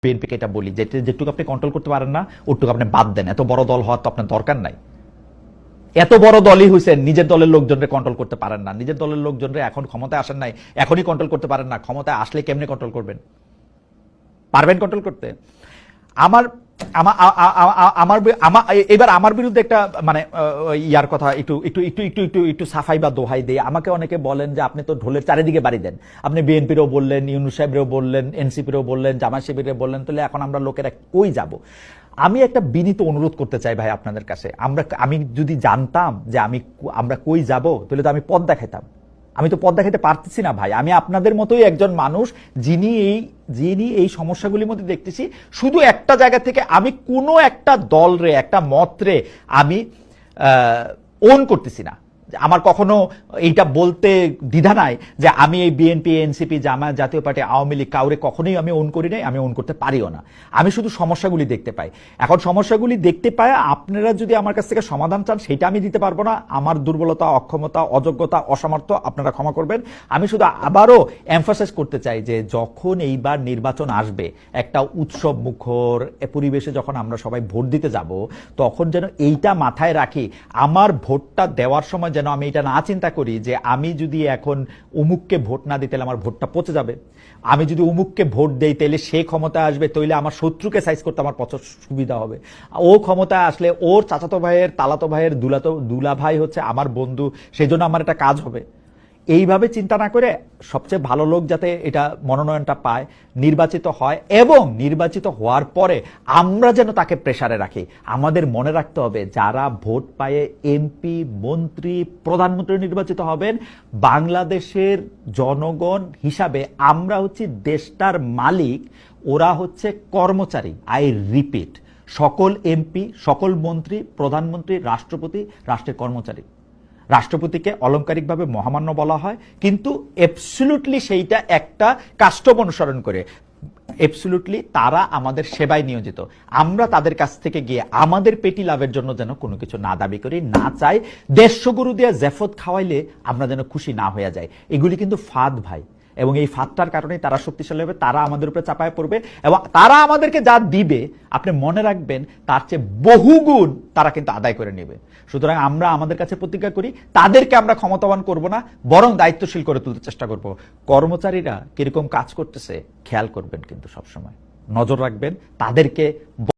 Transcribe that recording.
বিএনপিকে এটা বলি, যেটুকু আপনি কন্ট্রোল করতে পারেন না ওটুকু আপনি বাদ দেন। এত বড় দল হওয়ার তো আপনার দরকার নাই। এত বড় দলই হয়েছেন, নিজের দলের লোকজনরে কন্ট্রোল করতে পারেন না। নিজের দলের লোকজনরে এখন ক্ষমতায় আসেন নাই, এখনই কন্ট্রোল করতে পারেন না। ক্ষমতায় আসলে কেমনে কন্ট্রোল করবেন? পারবেন কন্ট্রোল করতে? আমার এবার আমার বিরুদ্ধে একটা মানে ইয়ার কথা একটু সাফাই বা দোহাই দিয়ে আমাকে অনেকে বলেন যে আপনি তো ঢোলের চারিদিকে বাড়ি দেন। আপনি বিএনপিরও বললেন, ইউনূস সাহেবেরও বললেন, এনসিপিরও বললেন, জামায়াত শিবিরেও বললেন, তাহলে এখন আমরা লোকেরা কই যাব? আমি একটা বিনীত অনুরোধ করতে চাই ভাই আপনাদের কাছে। আমি যদি জানতাম যে আমরা কই যাব, তাহলে তো আমি পথ দেখাইতাম। আমি তো পথ দেখাইতে পারতেছি না ভাই। আমি আপনাদের মতোই একজন মানুষ, যিনি এই সমস্যাগুলির মধ্যে দেখতেছি। শুধু একটা জায়গা থেকে আমি কোনো একটা দলরে, একটা মতরে আমি ওন করতেছি না। আমার কখনো এইটা বলতে দ্বিধা নাই যে আমি এই বিএনপি, এনসিপি, জামায়াত, জাতীয় পার্টি, আওয়ামী লীগ কাউরে কখনোই আমি ওন করি নাই, আমি ওন করতে পারিও না। আমি শুধু সমস্যাগুলি দেখতে পাই। এখন সমস্যাগুলি দেখতে পাই, আপনারা যদি আমার কাছ থেকে সমাধান চান সেটা আমি দিতে পারবো না। আমার দুর্বলতা, অক্ষমতা, অযোগ্যতা, অসামর্থ্য আপনারা ক্ষমা করবেন। আমি শুধু আবারও এমফাসাইজ করতে চাই যে যখন এইবার নির্বাচন আসবে, একটা উৎসব মুখর পরিবেশে যখন আমরা সবাই ভোট দিতে যাব, তখন যেন এইটা মাথায় রাখি। আমার ভোটটা দেওয়ার সময় যেন আমি এটা না চিন্তা করি যে আমি যদি এখন অমুককে ভোট না দিই তাহলে আমার ভোটটা পচে যাবে। আমি যদি অমুককে ভোট দেই তাহলে সে ক্ষমতা আসবে, তাইলে আমার শত্রুকে সাইজ করতে আমার পছন্দ সুবিধা হবে। ও ক্ষমতা আসলে ওর চাচাতো ভাইয়ের, তালাতো ভাইয়ের দুলা ভাই হচ্ছে আমার বন্ধু, সেই জন্য আমার একটা কাজ হবে। এইভাবে চিন্তা না করে সবচেয়ে ভালো লোক যাতে এটা মনোনয়নটা পায়, নির্বাচিত হয়, এবং নির্বাচিত হওয়ার পরে আমরা যেন তাকে প্রেসারে রাখি। আমাদের মনে রাখতে হবে যারা ভোট পায়ে এমপি, মন্ত্রী, প্রধানমন্ত্রী নির্বাচিত হবেন, বাংলাদেশের জনগণ হিসাবে আমরা হচ্ছি দেশটার মালিক, ওরা হচ্ছে কর্মচারী। আই রিপিট, সকল এমপি, সকল মন্ত্রী, প্রধানমন্ত্রী, রাষ্ট্রপতি রাষ্ট্রের কর্মচারী। রাষ্ট্রপতিকে অলংকারিকভাবে মহামান্য বলা হয়, কিন্তু অ্যাবসলিউটলি সেইটা একটা কাস্টম অনুসরণ করে। অ্যাবসলিউটলি তারা আমাদের সেবায় নিয়োজিত। আমরা তাদের কাছ থেকে গিয়ে আমাদের পেটি লাভের জন্য যেন কোনো কিছু না দাবি করি, না চাই। দেড়শো গরু দিয়ে জেফত খাওয়াইলে আমরা যেন খুশি না হয়ে যাই। এগুলি কিন্তু ফাঁদ ভাই, এবং এই ফাঁদটার কারণে তারা শক্তিশালী হবে, তারা আমাদের উপরে চাপায় পড়বে, এবং তারা আমাদেরকে যা দিবে আপনি মনে রাখবেন তার চেয়ে বহুগুণ তারা কিন্তু আদায় করে নেবে। সুতরাং আমরা আমাদের কাছে প্রতিজ্ঞা করি, তাদেরকে আমরা ক্ষমতাবান করব না, বরং দায়িত্বশীল করে তুলতে চেষ্টা করব। কর্মচারীরা কিরকম কাজ করতেছে খেয়াল করবেন, কিন্তু সবসময় নজর রাখবেন তাদেরকে।